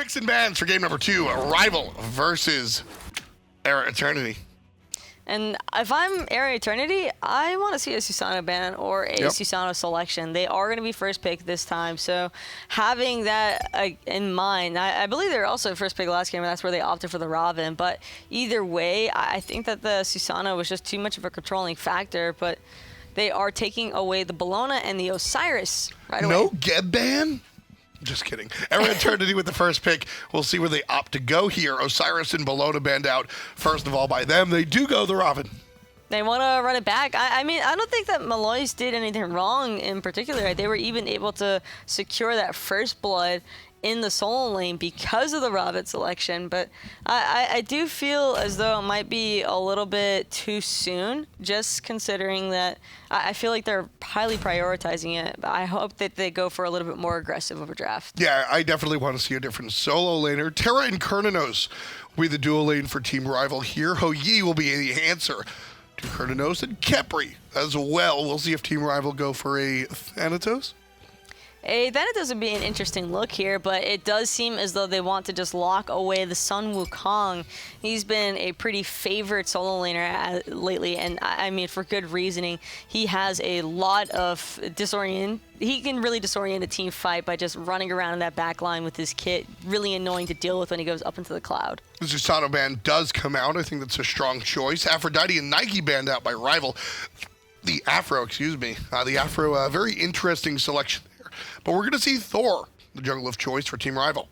Picks and bans for game number 2, Rival versus Era Eternity. And if I'm Era Eternity, I want to see a Susanoo ban or a Susanoo selection. They are going to be first pick this time, so having that in mind, I believe they were also first pick last game, and that's where they opted for the Ravana. But either way, I think that the Susanoo was just too much of a controlling factor, but they are taking away the Bellona and the Osiris right away. No Geb ban? Just kidding. Era Eternity with the first pick. We'll see where they opt to go here. Osiris and Bellona banned out, first of all, by them. They do go the Ravana. They want to run it back. I mean, I don't think that Maloaise did anything wrong in particular. They were even able to secure that first blood in the solo lane because of the Ravana selection, but I do feel as though it might be a little bit too soon, just considering that I feel like they're highly prioritizing it, but I hope that they go for a little bit more aggressive of a draft. Yeah, I definitely want to see a different solo laner. Terra and Cernunnos will be the dual lane for Team Rival here. Hou-Yi will be the answer to Cernunnos and Khepri as well. We'll see if Team Rival go for a Thanatos. That doesn't be an interesting look here, but it does seem as though they want to just lock away the Sun Wukong. He's been a pretty favored solo laner lately, and I mean for good reasoning. He has a lot of he can really disorient a team fight by just running around in that back line with his kit. Really annoying to deal with when he goes up into the cloud. The Susanoo ban does come out. I think that's a strong choice. Aphrodite and Nike banned out by Rival. The Afro, very interesting selection. But we're going to see Thor, the jungle of choice for Team Rival.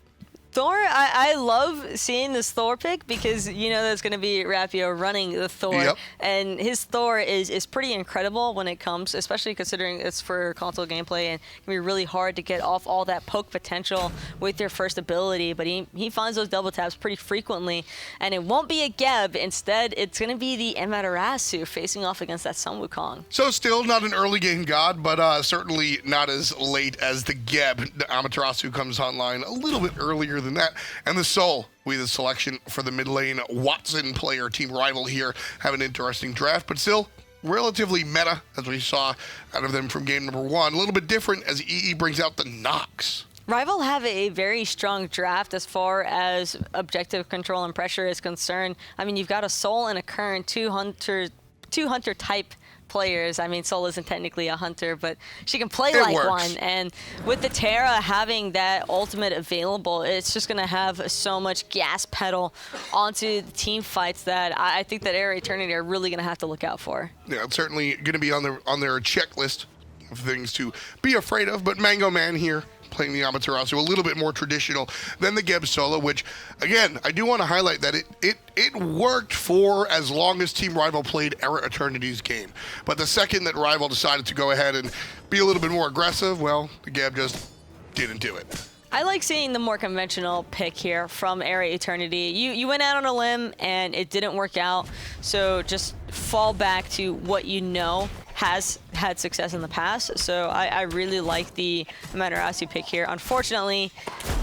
Thor, I love seeing this Thor pick because you know that's going to be Rapio running the Thor. And his Thor is pretty incredible when it comes, especially considering it's for console gameplay and it can be really hard to get off all that poke potential with your first ability. But he finds those double taps pretty frequently, and it won't be a Geb. Instead, it's going to be the Amaterasu facing off against that Sun Wukong. So still not an early game god, but certainly not as late as the Geb. The Amaterasu comes online a little bit earlier than that. And the Soul, we the selection for the mid lane Watson player. Team Rival here have an interesting draft, but still relatively meta, as we saw out of them from game number 1. A little bit different as EE brings out the Nox. Rival have a very strong draft as far as objective control and pressure is concerned. I mean, you've got a Soul and a Kern, two hunter type players. I mean, Soul isn't technically a hunter, but she can play like one. And with the Terra having that ultimate available, it's just going to have so much gas pedal onto the team fights that I think that Era Eternity are really going to have to look out for. Yeah, it's certainly going to be on their checklist of things to be afraid of, but Mango Man here playing the Amaterasu, a little bit more traditional than the Geb solo, which, again, I do want to highlight that it worked for as long as Team Rival played Era Eternity's game. But the second that Rival decided to go ahead and be a little bit more aggressive, well, the Geb just didn't do it. I like seeing the more conventional pick here from Era Eternity. You went out on a limb and it didn't work out, so just fall back to what you know has had success in the past. So I really like the Amaterasu pick here. Unfortunately,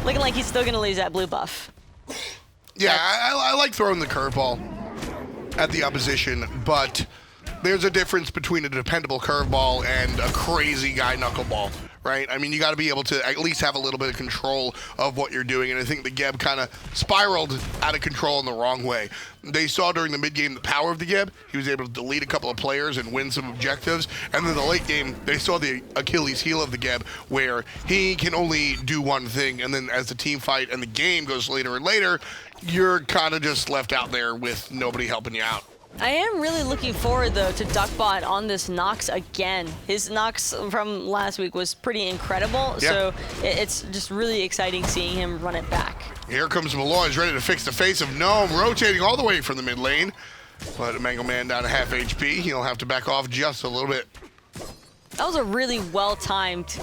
looking like he's still going to lose that blue buff. Yeah, I like throwing the curveball at the opposition, but there's a difference between a dependable curveball and a crazy guy knuckleball, right? I mean, you got to be able to at least have a little bit of control of what you're doing, and I think the Geb kind of spiraled out of control in the wrong way. They saw during the mid-game the power of the Geb. He was able to delete a couple of players and win some objectives, and then the late game, they saw the Achilles heel of the Geb, where he can only do one thing, and then as the team fight and the game goes later and later, you're kind of just left out there with nobody helping you out. I am really looking forward, though, to Duckbot on this Nox again. His Nox from last week was pretty incredible, so it's just really exciting seeing him run it back. Here comes Maloaise, ready to fix the face of Gnome, rotating all the way from the mid lane. But Mango Man down to half HP. He'll have to back off just a little bit. That was a really well-timed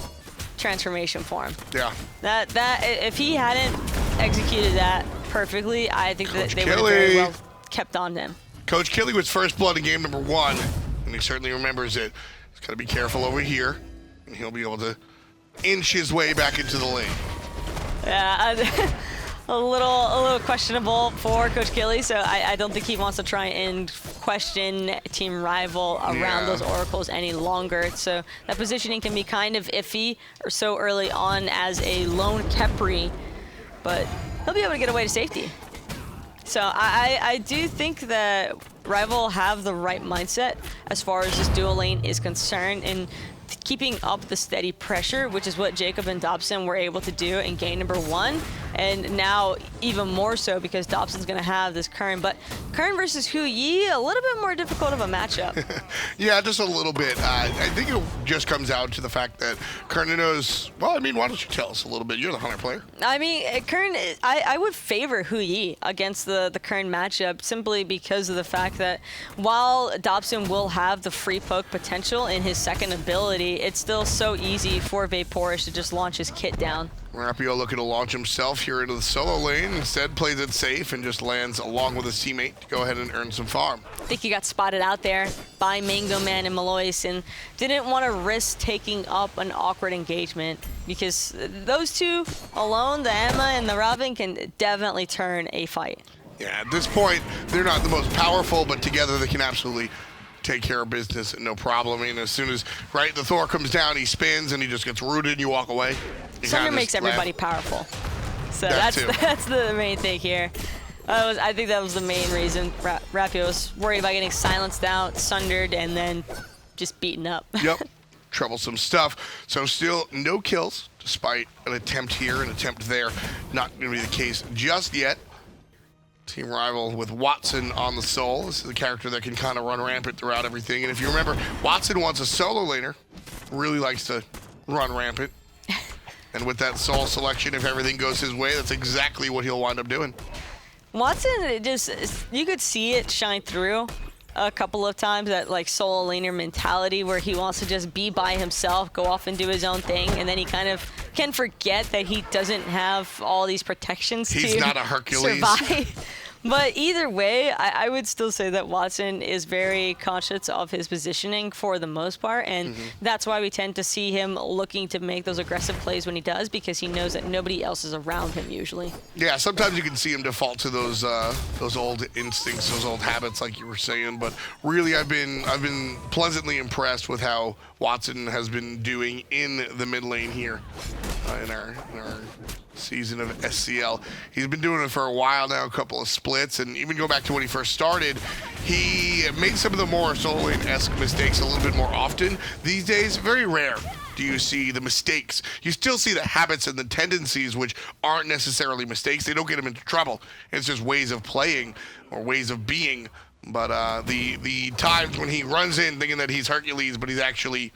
transformation for him. Yeah. That if he hadn't executed that perfectly, I think that they would have very well kept on him. Coach Killy was first blood in game number 1, and he certainly remembers it. He's got to be careful over here, and he'll be able to inch his way back into the lane. Yeah, a little questionable for Coach Killy, so I don't think he wants to try and question Team Rival around those oracles any longer. So that positioning can be kind of iffy or so early on as a lone Khepri, but he'll be able to get away to safety. So I do think that Rival have the right mindset as far as this dual lane is concerned, and keeping up the steady pressure, which is what Jacob and Dobson were able to do in game number 1, and now even more so because Dobson's going to have this Kern. But Kern versus Hu Yi, a little bit more difficult of a matchup. Yeah, just a little bit. I think it just comes out to the fact that Cernunnos, well, I mean, why don't you tell us a little bit? You're the Hunter player. I mean, Kern, I would favor Hu Yi against the Kern matchup simply because of the fact that while Dobson will have the free poke potential in his second ability, it's still so easy for Vaporish to just launch his kit down. Rapio looking to launch himself here into the solo lane. Instead, plays it safe and just lands along with his teammate to go ahead and earn some farm. I think he got spotted out there by Mango Man and Maloaise and didn't want to risk taking up an awkward engagement because those two alone, the Emma and the Robin, can definitely turn a fight. Yeah, at this point, they're not the most powerful, but together they can absolutely take care of business, no problem. I mean, as soon as, right, the Thor comes down, he spins, and he just gets rooted, and you walk away. Sunder makes everybody powerful. So That that's the main thing here. I think that was the main reason Rapio was worried about getting silenced out, sundered, and then just beaten up. Yep, troublesome stuff. So still no kills, despite an attempt here, an attempt there. Not going to be the case just yet. Team Rival with Watson on the soul. This is a character that can kind of run rampant throughout everything. And if you remember, Watson wants a solo laner. Really likes to run rampant. And with that soul selection, if everything goes his way, that's exactly what he'll wind up doing. Watson, you could see it shine through a couple of times, that like solo laner mentality where he wants to just be by himself, go off and do his own thing, and then he kind of can forget that he doesn't have all these protections He's to not a Hercules. survive. But either way, I would still say that Watson is very conscious of his positioning for the most part, and that's why we tend to see him looking to make those aggressive plays when he does, because he knows that nobody else is around him usually. Yeah, sometimes you can see him default to those old instincts, those old habits, like you were saying. But really, I've been pleasantly impressed with how Watson has been doing in the mid lane here in our season of SCL. He's been doing it for a while now, a couple of splits, and even go back to when he first started, he made some of the more solo lane-esque mistakes a little bit more often. These days, very rare do you see the mistakes. You still see the habits and the tendencies, which aren't necessarily mistakes. They don't get him into trouble. It's just ways of playing or ways of being. But the times when he runs in thinking that he's Hercules, but he's actually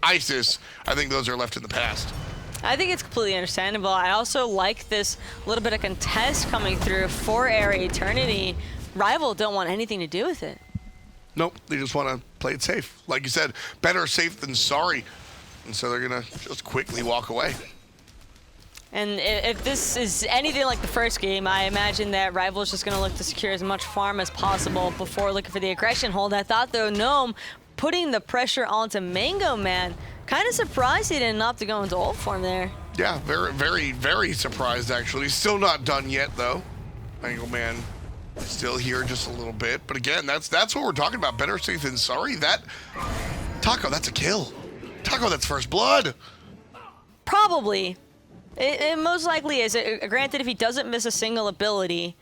Isis, I think those are left in the past. I think it's completely understandable. I also like this little bit of contest coming through for Era Eternity. Rival don't want anything to do with it. Nope, they just want to play it safe. Like you said, better safe than sorry. And so they're going to just quickly walk away. And if this is anything like the first game, I imagine that Rival is just going to look to secure as much farm as possible before looking for the aggression hold. I thought, though, Gnome putting the pressure onto Mango Man, kind of surprised he didn't opt to go into ult form there. Yeah, very, very, very surprised, actually. Still not done yet, though. Mango Man still here just a little bit. But again, that's what we're talking about. Better safe than sorry. That Taco, that's a kill. Taco, that's first blood. Probably. It most likely is. Granted, if he doesn't miss a single ability,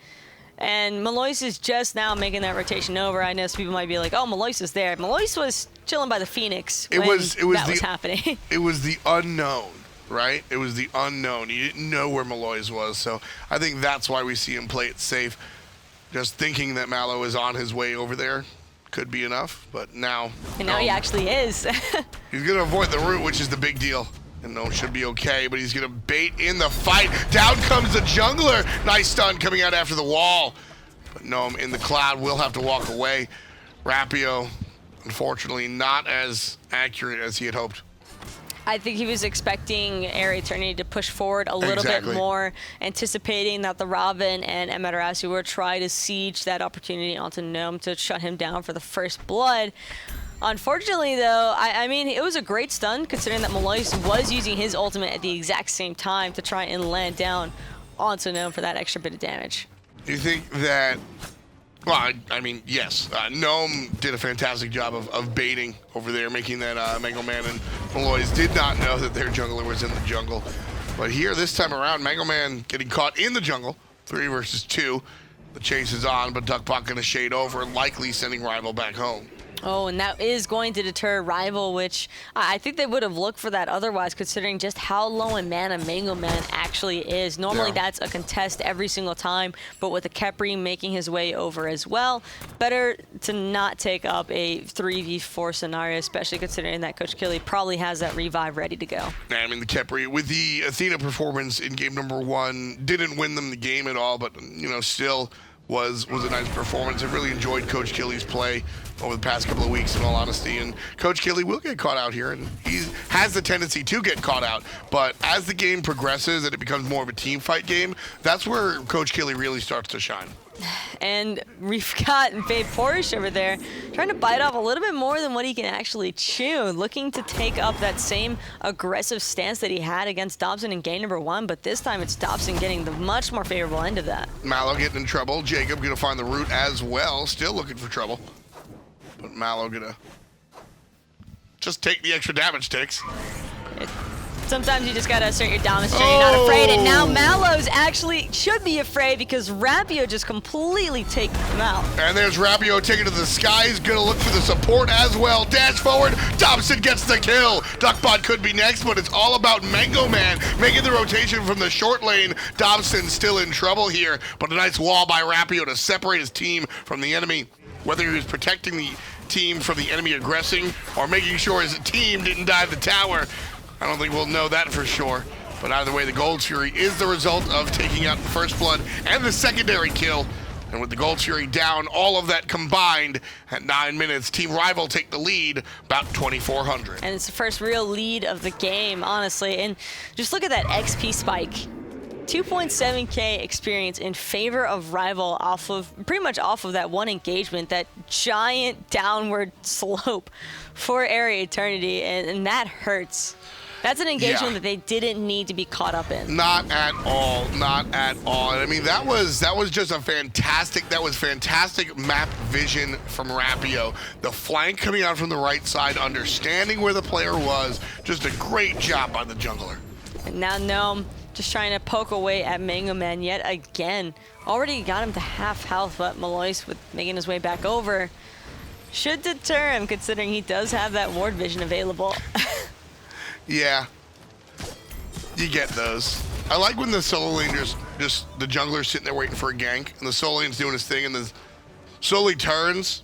and Maloaise is just now making that rotation over. I know some people might be like, oh, Maloaise is there. Maloaise was chilling by the Phoenix when that was happening. It was the unknown, right? It was the unknown. You didn't know where Maloaise was. So I think that's why we see him play it safe. Just thinking that Malo is on his way over there could be enough, but now... And now he actually is. He's going to avoid the root, which is the big deal. And Gnome should be okay, but he's going to bait in the fight. Down comes the jungler. Nice stun coming out after the wall. But Gnome in the cloud will have to walk away. Rapio, unfortunately, not as accurate as he had hoped. I think he was expecting Era Eternity to push forward a little bit more, anticipating that the Ravana and Amaterasu would try to siege that opportunity onto Gnome to shut him down for the first blood. Unfortunately, though, I mean, it was a great stun considering that Maloaise was using his ultimate at the exact same time to try and land down onto Gnome for that extra bit of damage. Do you think that... Well, I mean, yes. Gnome did a fantastic job of baiting over there, making that Mango Man and Maloaise did not know that their jungler was in the jungle. But here, this time around, Mango Man getting caught in the jungle. 3 versus 2. The chase is on, but Duckbot going to shade over, likely sending Rival back home. Oh, and that is going to deter Rival, which I think they would have looked for that otherwise, considering just how low in mana Mango Man actually is. Normally, that's a contest every single time, but with the Khepri making his way over as well, better to not take up a 3v4 scenario, especially considering that Coach Killy probably has that revive ready to go. I mean, the Khepri, with the Athena performance in game number 1, didn't win them the game at all, but, you know, still was a nice performance. I really enjoyed Coach Killy's play over the past couple of weeks, in all honesty. And Coach Killy will get caught out here, and he has the tendency to get caught out. But as the game progresses and it becomes more of a team fight game, that's where Coach Killy really starts to shine. And we've got Vapourish over there trying to bite off a little bit more than what he can actually chew, looking to take up that same aggressive stance that he had against Dobson in game number 1, but this time it's Dobson getting the much more favorable end of that. Malo getting in trouble. Jacob going to find the root as well, still looking for trouble. But Malo going to just take the extra damage ticks. Sometimes you just gotta assert your dominance so you're not afraid, and now Maloaise actually should be afraid because Rapio just completely takes him out. And there's Rapio taking to the skies, gonna look for the support as well. Dash forward, Dobson gets the kill. Duckbot could be next, but it's all about Mango Man making the rotation from the short lane. Dobson still in trouble here, but a nice wall by Rapio to separate his team from the enemy. Whether he was protecting the team from the enemy aggressing or making sure his team didn't dive the tower, I don't think we'll know that for sure. But either way, the Gold Fury is the result of taking out the first blood and the secondary kill. And with the Gold Fury down, all of that combined at 9 minutes, Team Rival take the lead, about 2,400. And it's the first real lead of the game, honestly. And just look at that XP spike. 2.7k experience in favor of Rival pretty much off of that one engagement, that giant downward slope for Area Eternity, and that hurts. That's an engagement that they didn't need to be caught up in. Not at all, not at all. And I mean, that was just a fantastic map vision from Rapio. The flank coming out from the right side, understanding where the player was, just a great job by the jungler. And now Gnome just trying to poke away at Mango Man yet again. Already got him to half health, but Maloaise, with making his way back over, should deter him, considering he does have that ward vision available. Yeah, you get those. I like when the solo lane just the jungler's sitting there waiting for a gank, and the solo lane's doing his thing, and then slowly turns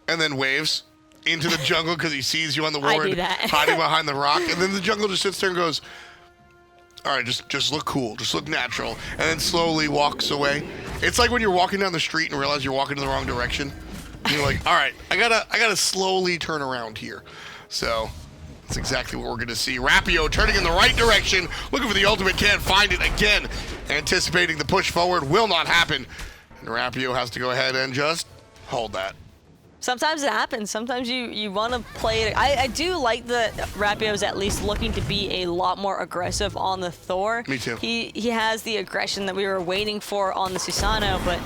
and then waves into the jungle because he sees you on the ward hiding behind the rock, and then the jungle just sits there and goes, all right, just look cool, just look natural, and then slowly walks away. It's like when you're walking down the street and realize you're walking in the wrong direction. And you're like, all right, I gotta slowly turn around here. So that's exactly what we're gonna see. Rapio turning in the right direction, looking for the ultimate, can't find it again. Anticipating the push forward will not happen. And Rapio has to go ahead and just hold that. Sometimes it happens. Sometimes you want to play it. I do like the Rapio's at least looking to be a lot more aggressive on the Thor. Me too. He has the aggression that we were waiting for on the Susano, but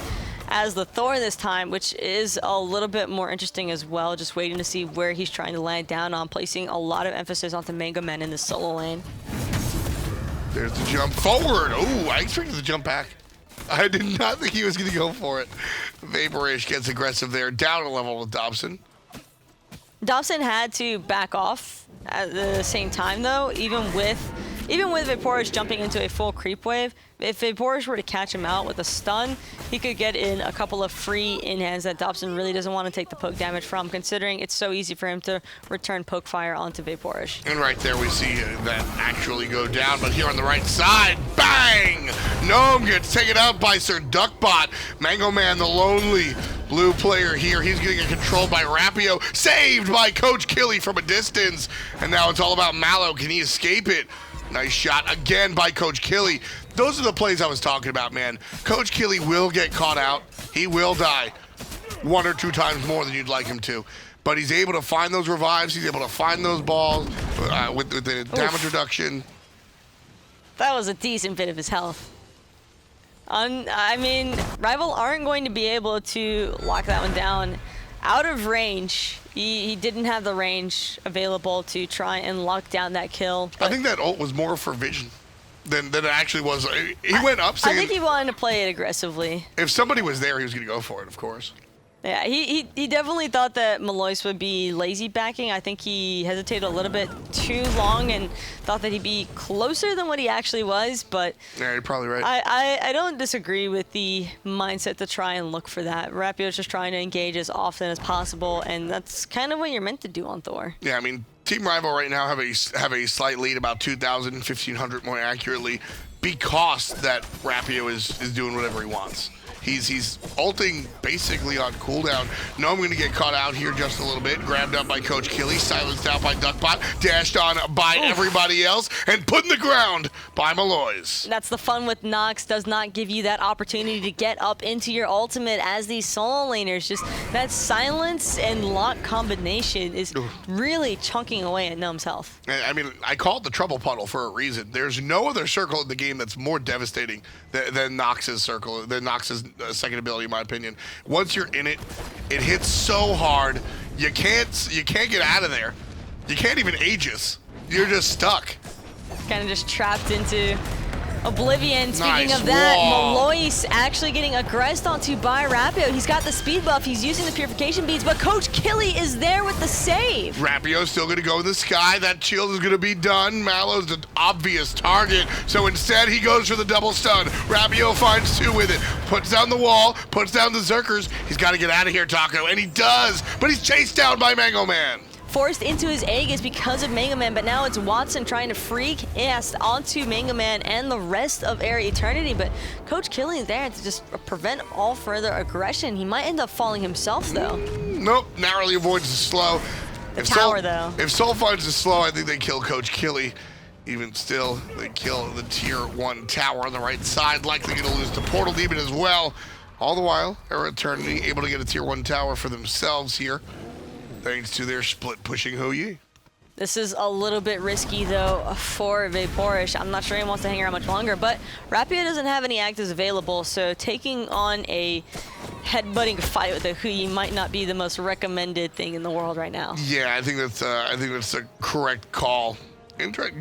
as the Thor this time, which is a little bit more interesting as well, just waiting to see where he's trying to land down on, placing a lot of emphasis onto Mango Man in the solo lane. There's the jump forward. Oh, I expected the jump back. I did not think he was going to go for it. Vapourish gets aggressive there, down a level with Dobson. Dobson had to back off at the same time, though, even with Vapourish jumping into a full creep wave. If Vapourish were to catch him out with a stun, he could get in a couple of free in-hands that Dobson really doesn't want to take the poke damage from, considering it's so easy for him to return poke fire onto Vapourish. And right there we see that actually go down, but here on the right side, bang! Gnome gets taken out by Sirduckbot. Mango Man, the lonely blue player here, he's getting controlled by Rapio, saved by Coach Killy from a distance. And now it's all about Malo. Can he escape it? Nice shot again by Coach Killy. Those are the plays I was talking about, man. Coach Killy will get caught out. He will die 1 or 2 times more than you'd like him to. But he's able to find those revives. He's able to find those balls with the damage reduction. That was a decent bit of his health. I mean, Rival aren't going to be able to lock that one down. Out of range, he didn't have the range available to try and lock down that kill. I think that ult was more for vision. than it actually was. He went up. I think he wanted to play it aggressively. If somebody was there, he was going to go for it, of course. Yeah, he definitely thought that Maloaise would be lazy backing. I think he hesitated a little bit too long and thought that he'd be closer than what he actually was, but yeah, you're probably right. I don't disagree with the mindset to try and look for that. Rapio's just trying to engage as often as possible, and that's kind of what you're meant to do on Thor. Yeah, I mean, Team Rival right now have a slight lead, about 2,000, 1,500 more accurately, because that Rapio is doing whatever he wants. He's ulting basically on cooldown. Gnome going to get caught out here just a little bit. Grabbed up by Coach Killy, silenced out by Sirduckbot, dashed on by everybody else, and put in the ground by Maloaise. That's the fun with Nox, does not give you that opportunity to get up into your ultimate as these solo laners. Just that silence and lock combination is really chunking away at Gnome's health. I mean, I call it the trouble puddle for a reason. There's no other circle in the game that's more devastating than Nox's circle, than Nox's second ability, in my opinion. Once you're in it, it hits so hard, you can't get out of there. You can't even Aegis. You're just stuck. Kind of just trapped into oblivion. Speaking Nice of that, wall. Maloaise actually getting aggressed onto by Rapio. He's got the speed buff. He's using the purification beads, but Coach Killy is there with the save. Rapio's still going to go in the sky. That shield is going to be done. Mallow's an obvious target, so instead he goes for the double stun. Rapio finds two with it. Puts down the wall, puts down the Zerkers. He's got to get out of here, Taco, and he does, but he's chased down by Mango Man. Forced into his Aegis because of Mega Man, but now it's Watson trying to freak onto Mega Man and the rest of Era Eternity, but Coach Killy is there to just prevent all further aggression. He might end up falling himself, though. Nope, narrowly avoids the slow. The tower, though. If Soul finds the slow, I think they kill Coach Killy. Even still, they kill the tier 1 tower on the right side, likely going to lose the Portal Demon as well. All the while, Era Eternity able to get a tier 1 tower for themselves here, thanks to their split pushing Hou-Yi. This is a little bit risky, though, for Vaporish. I'm not sure he wants to hang around much longer, but Rapio doesn't have any actives available, so taking on a headbutting fight with a Hou-Yi might not be the most recommended thing in the world right now. Yeah, I think that's the correct call.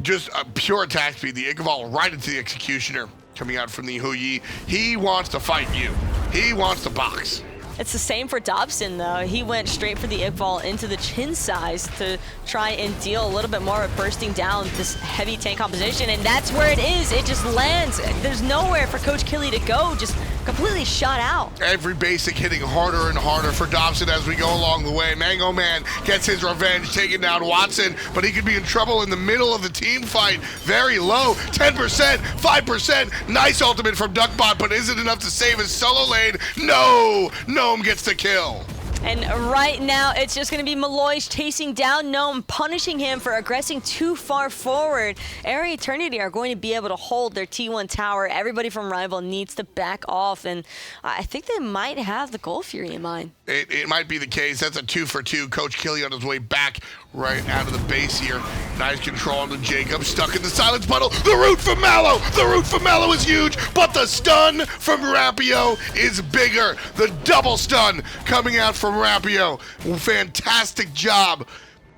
Just a pure attack speed, the Igval right into the Executioner coming out from the Hou-Yi. He wants to fight you. He wants to box. It's the same for Dobson, though. He went straight for the Igval into the chin size to try and deal a little bit more of bursting down this heavy tank composition, and that's where it is. It just lands. There's nowhere for Coach Killy to go, just completely shot out. Every basic hitting harder and harder for Dobson as we go along the way. Mango Man gets his revenge, taking down Watson, but he could be in trouble in the middle of the team fight. Very low, 10%, 5%. Nice ultimate from Duckbot, but is it enough to save his solo lane? No! Gnome gets the kill. And right now, it's just going to be Maloaise chasing down Gnome, punishing him for aggressing too far forward. Era Eternity are going to be able to hold their T1 tower. Everybody from Rival needs to back off, and I think they might have the Gold Fury in mind. It might be the case. That's a 2 for 2. Coach Killy on his way back right out of the base here. Nice control on the Jacob. Stuck in the silence puddle. The root from Mallow. The root from Mallow is huge, but the stun from Rapio is bigger. The double stun coming out from Rapio. Fantastic job.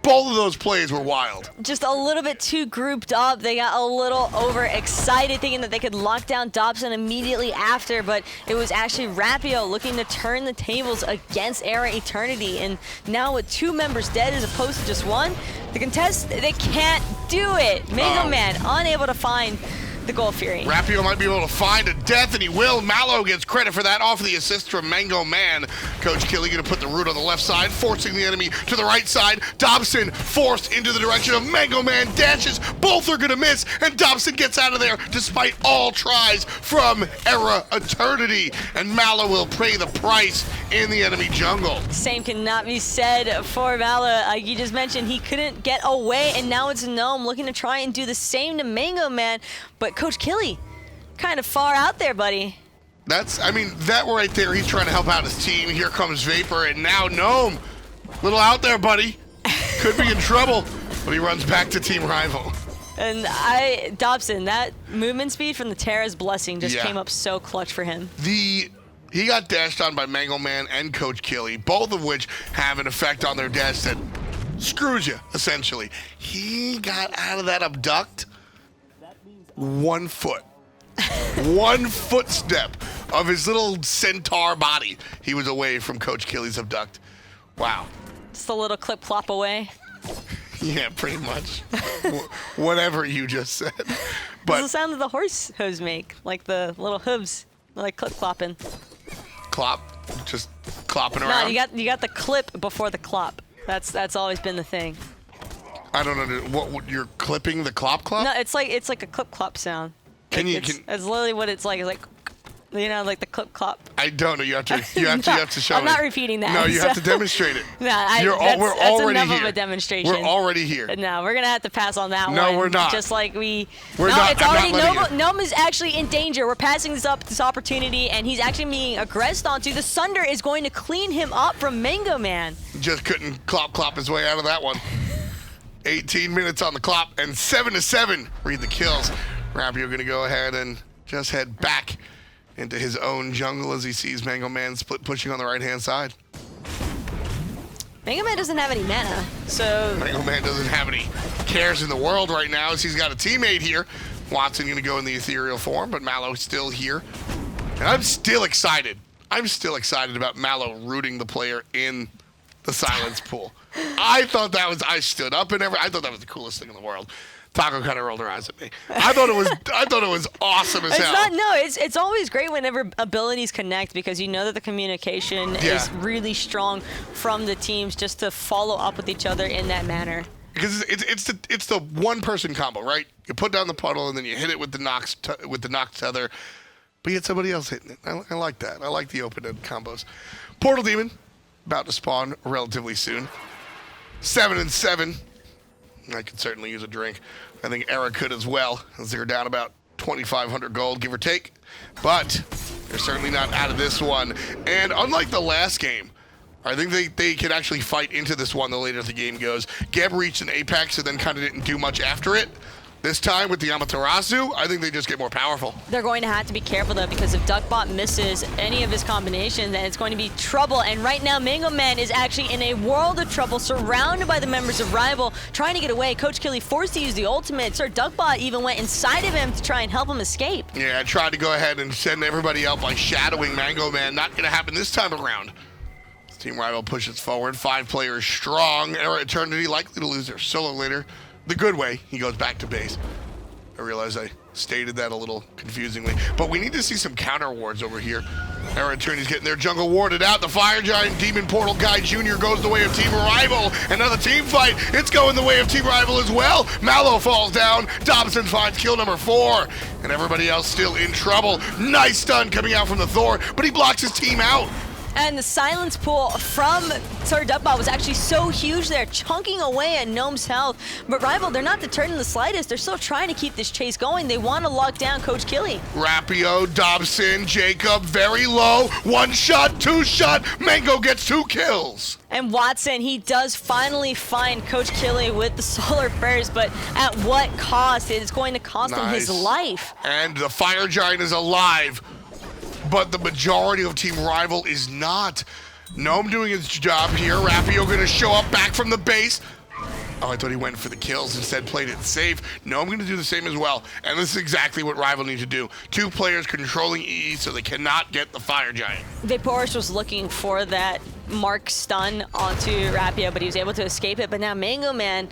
Both of those plays were wild. Just a little bit too grouped up. They got a little overexcited, thinking that they could lock down Dobson immediately after, but it was actually Rapio looking to turn the tables against Era Eternity. And now with 2 members dead as opposed to just 1, the contest, they can't do it. Mega Man unable to find the Gold Fury. Rapio might be able to find a death, and he will. Mallow gets credit for that off of the assist from Mango Man. Coach Killy going to put the root on the left side, forcing the enemy to the right side. Dobson forced into the direction of Mango Man, dashes. Both are going to miss, and Dobson gets out of there despite all tries from Era Eternity. And Mallow will pay the price in the enemy jungle. Same cannot be said for Mallow. Like you just mentioned, he couldn't get away, and now it's Gnome looking to try and do the same to Mango Man. But Coach Killy, kind of far out there, buddy. That right there, he's trying to help out his team. Here comes Vapor, and now Gnome. Little out there, buddy. Could be in trouble, but he runs back to Team Rival. And Dobson, that movement speed from the Terra's Blessing just came up so clutch for him. He got dashed on by Mango Man and Coach Killy, both of which have an effect on their dash that screws you, essentially. He got out of that abduct. 1 foot. 1 footstep of his little centaur body, he was away from Coach Killy's abduct. Wow. Just a little clip clop away. Yeah, pretty much. Whatever you just said. What's the sound that the horse hooves make? Like the little hooves, like clip clopping. Clop? Just clopping around? No, you got the clip before the clop. That's always been the thing. I don't know. What you're clipping the clop? No, it's like a clip clop sound. It's literally what it's like. It's like, you know, like the clip clop. I don't know. You have to show me. I'm not repeating that. No, you have to demonstrate it. No, we're already enough here. of a demonstration. We're already here. No, we're gonna have to pass on that one. No, we're not. Just like we're not. It's I'm already Gnome is actually in danger. We're passing this opportunity, and he's actually being aggressed onto. The Sunder is going to clean him up from Mango Man. Just couldn't clop his way out of that one. 18 minutes on the clock, and 7-7 read the kills. Rapio gonna go ahead and just head back into his own jungle as he sees Mango Man split pushing on the right-hand side. Mango Man doesn't have any mana, so... Mango Man doesn't have any cares in the world right now as he's got a teammate here. Watson going to go in the ethereal form, but Malo's still here. And I'm still excited. I'm still excited about Malo rooting the player in the silence pool. I stood up and I thought that was the coolest thing in the world. Taco kind of rolled her eyes at me. I thought it was awesome as hell. It's always great whenever abilities connect because you know that the communication is really strong from the teams just to follow up with each other in that manner. Because it's the one person combo, right? You put down the puddle and then you hit it with the Nox tether, but you get somebody else hitting it. I like that. I like the open-end combos. Portal Demon about to spawn relatively soon. 7-7. I could certainly use a drink. I think Era could as well, as they're down about 2,500 gold, give or take. But they're certainly not out of this one. And unlike the last game, I think they can actually fight into this one the later the game goes. Geb reached an apex and then kind of didn't do much after it. This time with the Amaterasu, I think they just get more powerful. They're going to have to be careful, though, because if Duckbot misses any of his combinations, then it's going to be trouble. And right now, Mango Man is actually in a world of trouble, surrounded by the members of Rival, trying to get away. Coach Killy forced to use the ultimate. Sirduckbot even went inside of him to try and help him escape. Yeah, I tried to go ahead and send everybody out by shadowing Mango Man. Not going to happen this time around. Team Rival pushes forward. 5 players strong. Era Eternity likely to lose their solo later. The good way, he goes back to base. I realize I stated that a little confusingly, but we need to see some counter wards over here. Era Eternity's getting their jungle warded out. The Fire Giant Demon Portal Guy Jr. goes the way of Team Rival. Another team fight. It's going the way of Team Rival as well. Malo falls down. Dobson finds kill number 4. And everybody else still in trouble. Nice stun coming out from the Thor, but he blocks his team out. And the silence pool from Sirduckbot was actually so huge there, chunking away at Gnome's health. But Rival, they're not deterred in the slightest. They're still trying to keep this chase going. They want to lock down Coach Killy. Rapio, Dobson, Jacob, very low. 1 shot, 2 shot. Mango gets 2 kills. And Watson, he does finally find Coach Killy with the Solar Burst, but at what cost? It's going to cost him his life. And the Fire Giant is alive. But the majority of Team Rival is not. Gnome doing his job here. Rapio gonna show up back from the base. Oh, I thought he went for the kills, instead played it safe. Gnome gonna do the same as well. And this is exactly what Rival need to do. 2 players controlling E so they cannot get the Fire Giant. Vaporus was looking for that mark stun onto Rapio, but he was able to escape it. But now Mango Man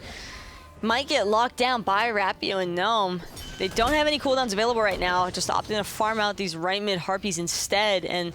might get locked down by Rapio and Gnome. They don't have any cooldowns available right now, just opting to farm out these right mid Harpies instead. And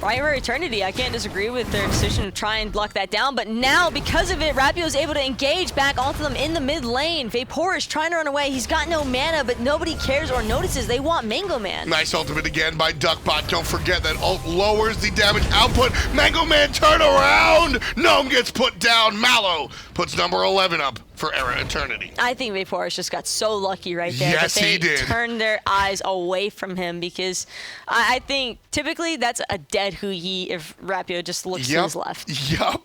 right for Eternity, I can't disagree with their decision to try and block that down. But now, because of it, Rapio is able to engage back onto them in the mid lane. Vaporus trying to run away. He's got no mana, but nobody cares or notices. They want Mango Man. Nice ultimate again by Duckbot. Don't forget that ult lowers the damage output. Mango Man turn around. Gnome gets put down. Malo puts number 11 up for Era Eternity. I think Vaporus just got so lucky right there. Yes, that they he did. Turned their eyes away from him because I think typically that's a dead Hui if Rapio just looks to his left. Yup.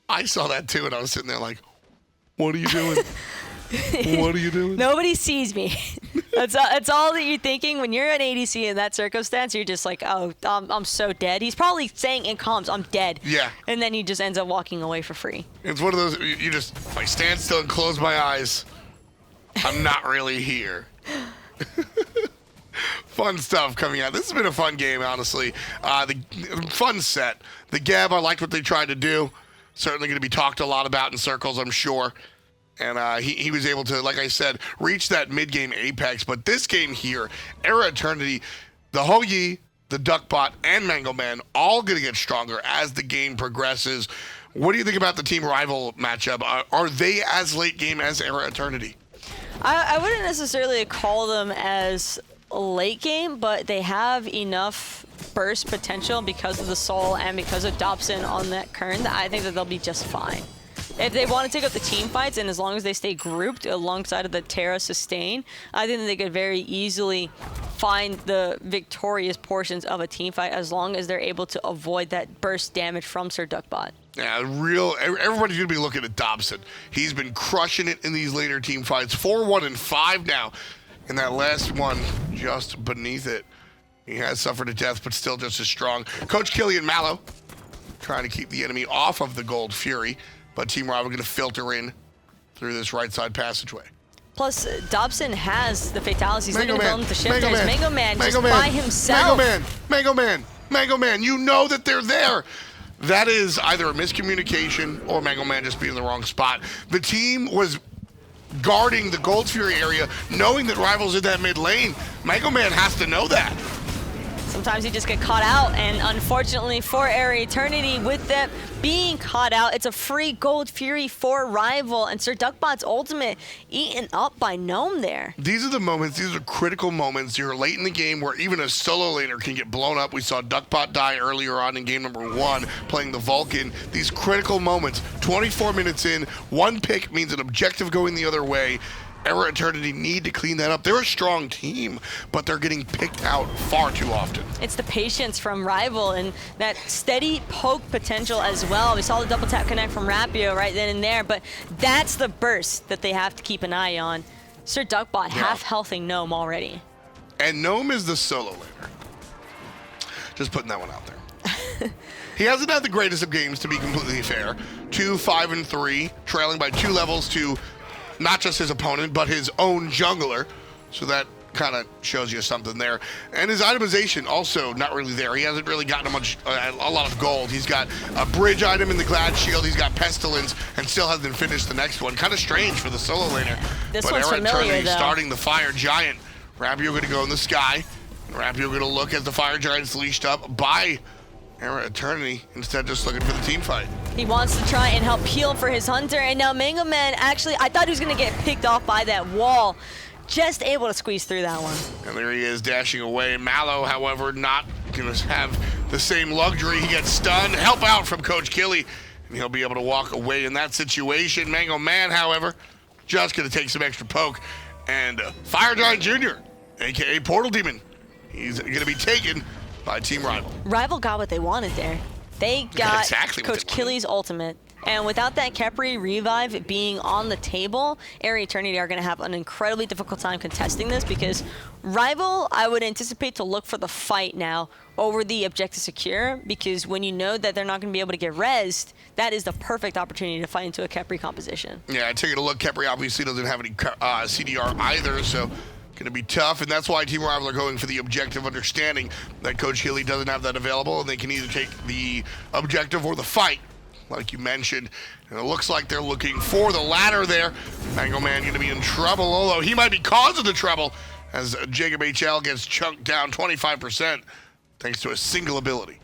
I saw that too, and I was sitting there like, what are you doing? What are you doing? Nobody sees me. That's all that you're thinking when you're an ADC in that circumstance. You're just like, oh, I'm so dead. He's probably saying in comms, I'm dead. Yeah. And then he just ends up walking away for free. It's one of those, if I stand still and close my eyes, I'm not really here. Fun stuff coming out. This has been a fun game, honestly. The fun set. The Geb, I liked what they tried to do. Certainly going to be talked a lot about in circles, I'm sure. And he was able to, like I said, reach that mid-game apex. But this game here, Era Eternity, the Hoyi, the Duckbot, and Mango Man all going to get stronger as the game progresses. What do you think about the Team Rival matchup? Are they as late game as Era Eternity? I wouldn't necessarily call them as late game, but they have enough burst potential because of the Soul and because of Dobson on that Kern that I think that they'll be just fine. If they want to take up the team fights, and as long as they stay grouped alongside of the Terra sustain, I think that they could very easily find the victorious portions of a team fight as long as they're able to avoid that burst damage from Sirduckbot. Yeah, everybody's going to be looking at Dobson. He's been crushing it in these later team fights. 4-1-5 now. And that last one just beneath it. He has suffered a death, but still just as strong. Coach Killy and Malo trying to keep the enemy off of the Gold Fury. But Team Rival going to filter in through this right side passageway. Plus, Dobson has the fatalities. He's Mango looking to Man, build the shifters. Mango Man, Mango Man Mango just Man, by himself. Mango Man. You know that they're there. That is either a miscommunication or Mango Man just being in the wrong spot. The team was guarding the Gold Fury area, knowing that Rival's in that mid lane. Mango Man has to know that. Sometimes you just get caught out, and unfortunately for Era Eternity, with them being caught out, it's a free Gold Fury for Rival, and Sirduckbot's ultimate eaten up by Gnome there. These are the moments, these are critical moments. You're late in the game where even a solo laner can get blown up. We saw Duckbot die earlier on in game number 1, playing the Vulcan. These critical moments, 24 minutes in, one pick means an objective going the other way. Era Eternity need to clean that up. They're a strong team, but they're getting picked out far too often. It's the patience from Rival and that steady poke potential as well. We saw the double tap connect from Rapio right then and there, but that's the burst that they have to keep an eye on. Sirduckbot half-healthing Gnome already. And Gnome is the solo laner. Just putting that one out there. He hasn't had the greatest of games, to be completely fair. 2-5-3, trailing by 2 levels to not just his opponent, but his own jungler. So that kind of shows you something there. And his itemization also not really there. He hasn't really gotten a lot of gold. He's got a bridge item in the Glad Shield. He's got Pestilence and still hasn't finished the next one. Kind of strange for the solo laner. This but one's Era familiar, Eternity though. starting the Fire Giant. Rapio going to go in the sky. Rapio going to look as the Fire Giant's leashed up by Era Eternity, instead just looking for the team fight. He wants to try and help heal for his Hunter, and now Mango Man actually, I thought he was going to get picked off by that wall. Just able to squeeze through that one. And there he is dashing away. Malo, however, not going to have the same luxury. He gets stunned. Help out from Coach Killy, and he'll be able to walk away in that situation. Mango Man, however, just going to take some extra poke. And Fire Giant Jr., a.k.a. Portal Demon, he's going to be taken by Team Rival. Rival got what they wanted there. They got exactly what Coach they wanted. Killy's ultimate. And without that Khepri revive being on the table, Era Eternity are going to have an incredibly difficult time contesting this because Rival, I would anticipate to look for the fight now over the objective secure, because when you know that they're not going to be able to get rezzed, that is the perfect opportunity to fight into a Khepri composition. Yeah, taking a look, Khepri obviously doesn't have any CDR either, so going to be tough, and that's why Team Rival are going for the objective, understanding that Coach Killy doesn't have that available, and they can either take the objective or the fight, like you mentioned. And it looks like they're looking for the latter there. Mango Man going to be in trouble, although he might be causing the trouble as JacobHL gets chunked down 25% thanks to a single ability.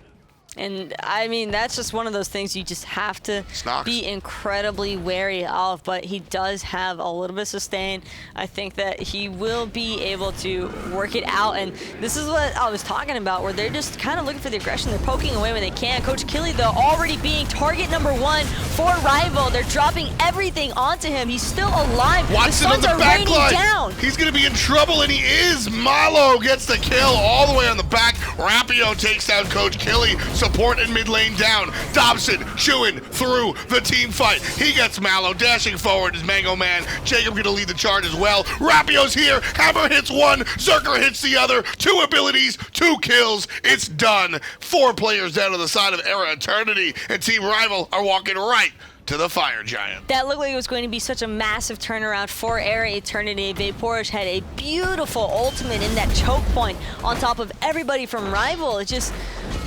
And I mean, that's just one of those things you just have to be incredibly wary of, but he does have a little bit of sustain. I think that he will be able to work it out, and this is what I was talking about, where they're just kind of looking for the aggression. They're poking away when they can. Coach Killy, though, already being target number 1 for Rival. They're dropping everything onto him. He's still alive. Watson on the back line. He's going to be in trouble, and he is. Malo gets the kill all the way on the back. Rapio takes down Coach Killy. Support in mid lane down. Dobson chewing through the team fight. He gets Malo dashing forward as Mango Man. Jacob going to lead the charge as well. Rapio's here. Hammer hits one. Zerker hits the other. 2 abilities, 2 kills. It's done. 4 players down on the side of Era Eternity, and Team Rival are walking right to the Fire Giant. That looked like it was going to be such a massive turnaround for Era Eternity. Vaporish had a beautiful ultimate in that choke point on top of everybody from Rival. It just,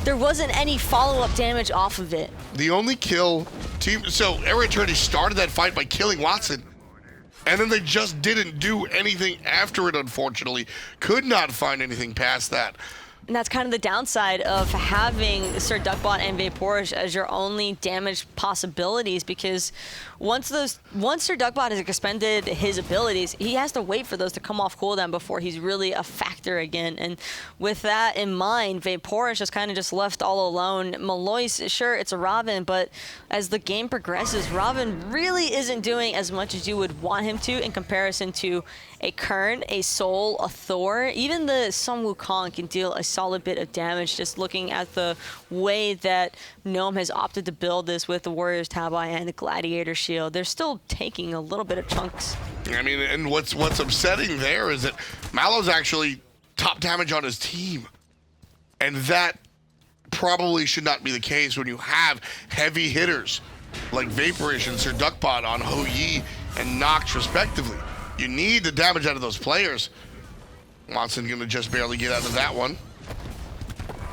there wasn't any follow-up damage off of it. The only kill team, so Era Eternity started that fight by killing Watson, and then they just didn't do anything after it, unfortunately. Could not find anything past that. And that's kind of the downside of having Sirduckbot and Vaporish as your only damage possibilities, because once Sirduckbot has expended his abilities, he has to wait for those to come off cooldown before he's really a factor again. And with that in mind, Vaporish is kind of just left all alone. Maloaise, sure, it's a Robin, but as the game progresses, Robin really isn't doing as much as you would want him to in comparison to a Kern, a Soul, a Thor. Even the Sun Wukong can deal a solid bit of damage, just looking at the way that Gnome has opted to build this with the Warrior's Tabi and the Gladiator Shield. They're still taking a little bit of chunks. I mean, and what's upsetting there is that Malo's actually top damage on his team. And that probably should not be the case when you have heavy hitters like Vaporish and Sirduckbot on Hou Yi and Nox respectively. You need the damage out of those players. Watson gonna just barely get out of that one.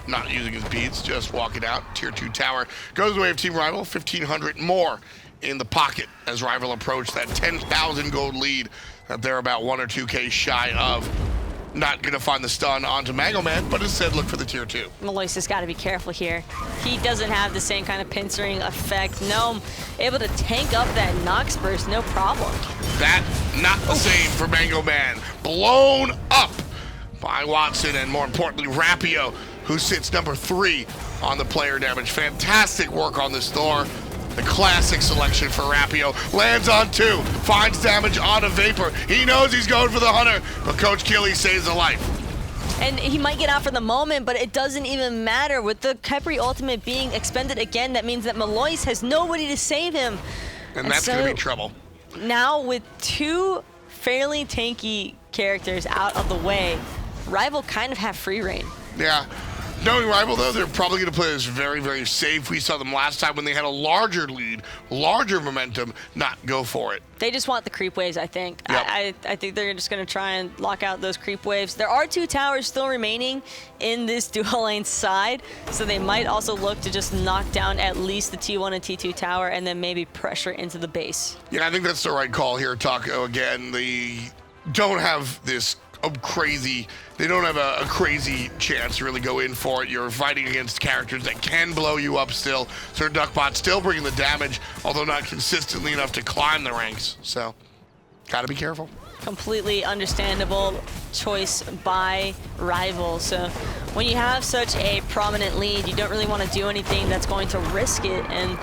Not using his beads, just walking out. Tier 2 tower goes the way of Team Rival. 1,500 more in the pocket as Rival approach that 10,000 gold lead that they're about 1 or 2K shy of. Not gonna find the stun onto Mango Man, but instead look for the tier 2. Maloaise has got to be careful here. He doesn't have the same kind of pincering effect. Gnome able to tank up that Nox burst, no problem. That, not the same for Mango Man. Blown up by Watson, and more importantly, Rapio, who sits number 3 on the player damage. Fantastic work on this Thor. The classic selection for Rapio. Lands on 2, finds damage on a Vapor. He knows he's going for the Hunter, but Coach Killy saves a life. And he might get out for the moment, but it doesn't even matter. With the Khepri ultimate being expended again, that means that Maloaise has nobody to save him. And that's going to be trouble. Now with 2 fairly tanky characters out of the way, Rival kind of have free reign. Yeah. Knowing Rival, though, they're probably going to play this very, very safe. We saw them last time when they had a larger lead, larger momentum, not go for it. They just want the creep waves, I think. Yep. I think they're just going to try and lock out those creep waves. There are 2 towers still remaining in this dual lane side, so they might also look to just knock down at least the T1 and T2 tower and then maybe pressure into the base. Yeah, I think that's the right call here, Taco. Again, they don't have this crazy, they don't have a crazy chance to really go in for it. You're fighting against characters that can blow you up still. Sirduckbot still bringing the damage, although not consistently enough to climb the ranks. So, gotta be careful. Completely understandable choice by Rival. So when you have such a prominent lead, you don't really want to do anything that's going to risk it. And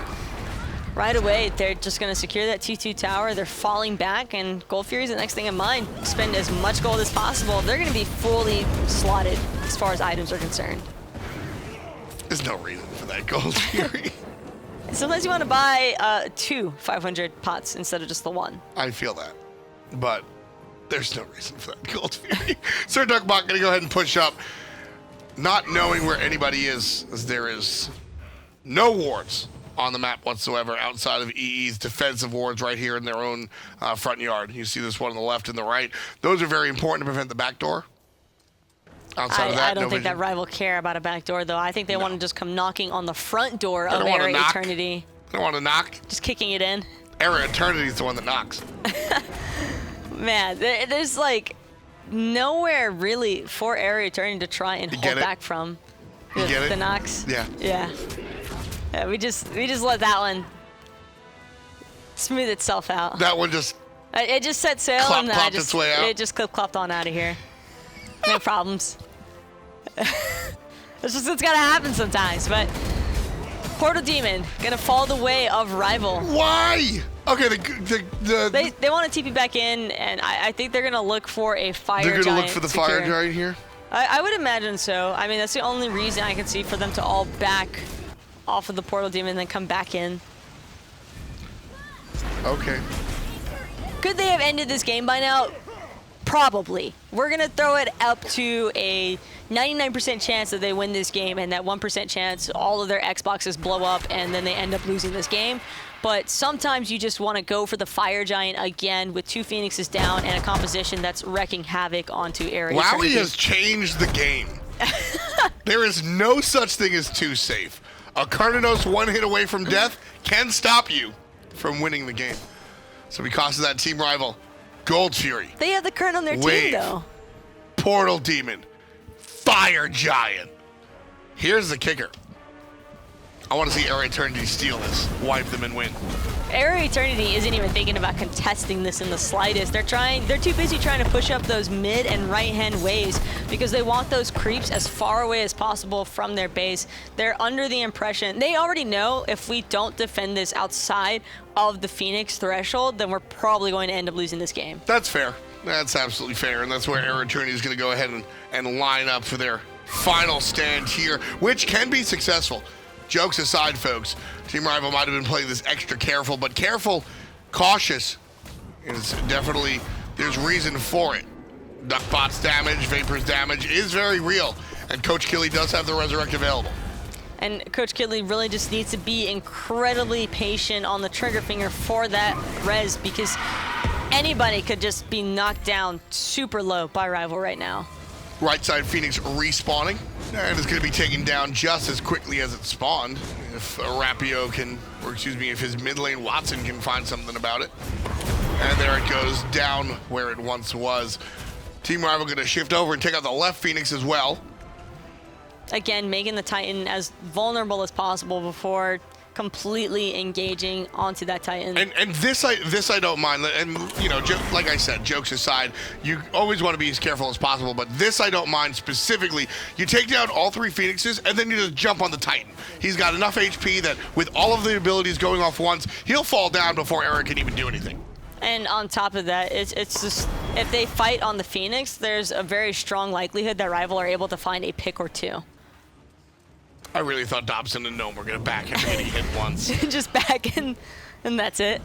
right away, they're just going to secure that T2 tower. They're falling back, and Gold Fury's the next thing in mind. Spend as much gold as possible. They're going to be fully slotted as far as items are concerned. There's no reason for that Gold Fury. Sometimes you want to buy 2 500 pots instead of just the 1. I feel that, but there's no reason for that Gold Fury. Sirduckbot going to go ahead and push up, not knowing where anybody is, as there is no wards on the map whatsoever outside of EE's defensive wards right here in their own front yard. You see this one on the left and the right. Those are very important to prevent the backdoor. Outside of that, I don't think that Rival care about a backdoor, though. I think they want to just come knocking on the front door of Era Eternity. They don't want to knock. Just kicking it in. Era Eternity is the one that knocks. Man, there's like nowhere really for Era Eternity to try and hold back from. You get it? The knocks. Yeah. Yeah. Yeah, we just let that one smooth itself out. That one just it just set sail and clopped its way out. It just clip-clopped on out of here. No problems. it's gotta happen sometimes, but Portal Demon gonna fall the way of Rival. Why? Okay, they want to TP back in, and I think they're gonna look for a fire giant. They're gonna look for the fire giant here? I would imagine so. I mean, that's the only reason I can see for them to all back off of the Portal Demon and then come back in. Okay. Could they have ended this game by now? Probably. We're going to throw it up to a 99% chance that they win this game, and that 1% chance all of their Xboxes blow up and then they end up losing this game. But sometimes you just want to go for the Fire Giant again with 2 Phoenixes down and a composition that's wrecking havoc onto Area. Wowie has changed the game. There is no such thing as too safe. A Cernunnos 1 hit away from death can stop you from winning the game. So because of that, Team Rival, Gold Fury. They have the Kern on their Wave, team, though. Portal Demon, Fire Giant. Here's the kicker. I want to see Area Eternity steal this, wipe them and win. Area Eternity isn't even thinking about contesting this in the slightest. They're too busy trying to push up those mid and right-hand waves because they want those creeps as far away as possible from their base. They're under the impression, they already know if we don't defend this outside of the Phoenix threshold, then we're probably going to end up losing this game. That's fair. That's absolutely fair, and that's where Area Eternity is going to go ahead and line up for their final stand here, which can be successful. Jokes aside, folks, Team Rival might have been playing this extra careful, but careful, cautious is definitely, there's reason for it. Duckbot's damage, Vapor's damage is very real, and Coach Killy does have the Resurrect available. And Coach Killy really just needs to be incredibly patient on the trigger finger for that res, because anybody could just be knocked down super low by Rival right now. Right side Phoenix respawning, and it's going to be taken down just as quickly as it spawned. If Rapio can, or excuse me, if his mid lane Watson can find something about it. And there it goes, down where it once was. Team Rival going to shift over and take out the left Phoenix as well. Again, making the Titan as vulnerable as possible before completely engaging onto that Titan. And this I don't mind. And, you know, like I said, jokes aside, you always want to be as careful as possible. But this I don't mind specifically. You take down all 3 Phoenixes, and then you just jump on the Titan. He's got enough HP that with all of the abilities going off once, he'll fall down before Eric can even do anything. And on top of that, it's just, if they fight on the Phoenix, there's a very strong likelihood that Rival are able to find a pick or 2. I really thought Dobson and Gnome were going to back him and he hit once. Just back and that's it.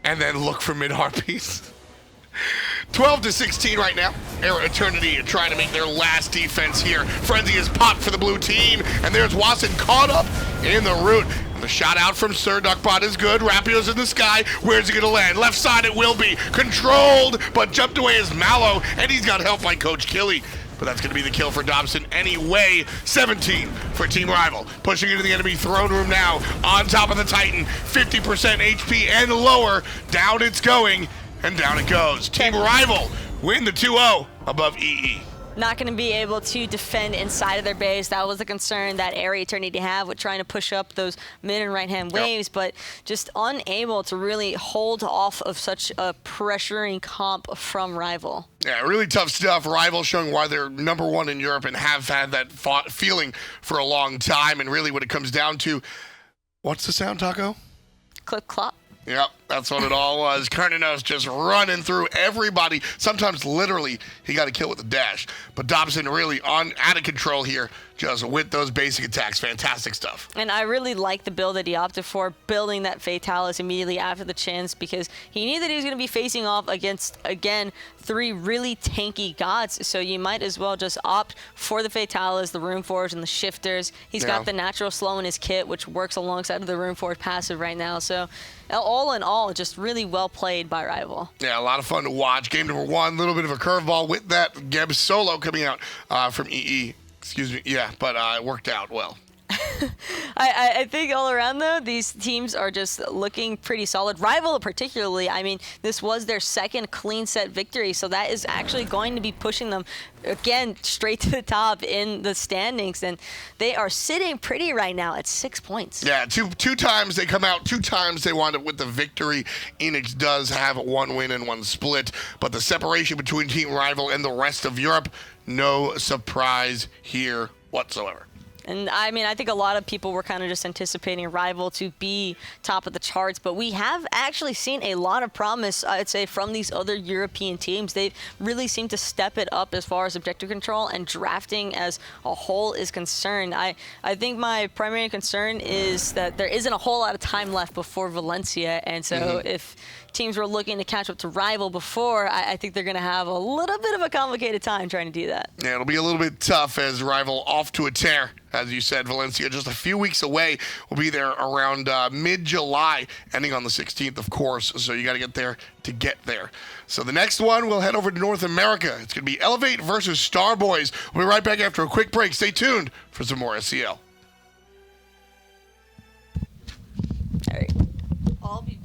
And then look for mid-harpies. 12-16 right now. Area Eternity trying to make their last defense here. Frenzy is popped for the blue team. And there's Watson caught up in the root. And the shot out from Sirduckbot is good. Rapio's in the sky. Where's he going to land? Left side it will be. Controlled, but jumped away is Malo. And he's got help by Coach Killy. But that's going to be the kill for Dobson anyway. 17 for Team Rival. Pushing into the enemy throne room now. On top of the Titan. 50% HP and lower. Down it's going. And down it goes. Team Rival win the 2-0 above EE. Not going to be able to defend inside of their base. That was the concern that Area Eternity have with trying to push up those mid and right-hand waves, but just unable to really hold off of such a pressuring comp from Rival. Yeah, really tough stuff. Rival showing why they're #1 in Europe and have had that feeling for a long time. And really what it comes down to, what's the sound, Taco? Clip clop. Yep, that's what it all was. Cernunnos just running through everybody. Sometimes literally he got a kill with a dash. But Dobson really out of control here, just with those basic attacks. Fantastic stuff. And I really like the build that he opted for, building that Fatalis immediately after the chance, because he knew that he was going to be facing off against, again, 3 really tanky gods. So you might as well just opt for the Fatalis, the Runeforge, and the Shifters. He's got the natural slow in his kit, which works alongside of the Runeforge passive right now. So all in all, just really well played by Rival. Yeah, a lot of fun to watch. Game #1, a little bit of a curveball with that Geb solo coming out from EE. Excuse me. Yeah, but it worked out well. I think all around, though, these teams are just looking pretty solid. Rival particularly, I mean, this was their second clean set victory, so that is actually going to be pushing them, again, straight to the top in the standings, and they are sitting pretty right now at 6 points. Yeah, two times they come out, 2 times they wind up with the victory. Enix does have 1 win and 1 split, but the separation between Team Rival and the rest of Europe, no surprise here whatsoever. And I mean, I think a lot of people were kind of just anticipating Rival to be top of the charts, but we have actually seen a lot of promise, I'd say, from these other European teams. They really seem to step it up as far as objective control and drafting as a whole is concerned. I think my primary concern is that there isn't a whole lot of time left before Valencia, and so if teams were looking to catch up to Rival before, I think they're going to have a little bit of a complicated time trying to do that. Yeah, it'll be a little bit tough as Rival off to a tear. As you said, Valencia just a few weeks away. We'll be there around mid-July, ending on the 16th, of course. So you got to get there to get there. So the next one, we'll head over to North America. It's going to be Elevate versus Starboys. We'll be right back after a quick break. Stay tuned for some more SCL. All right. I'll be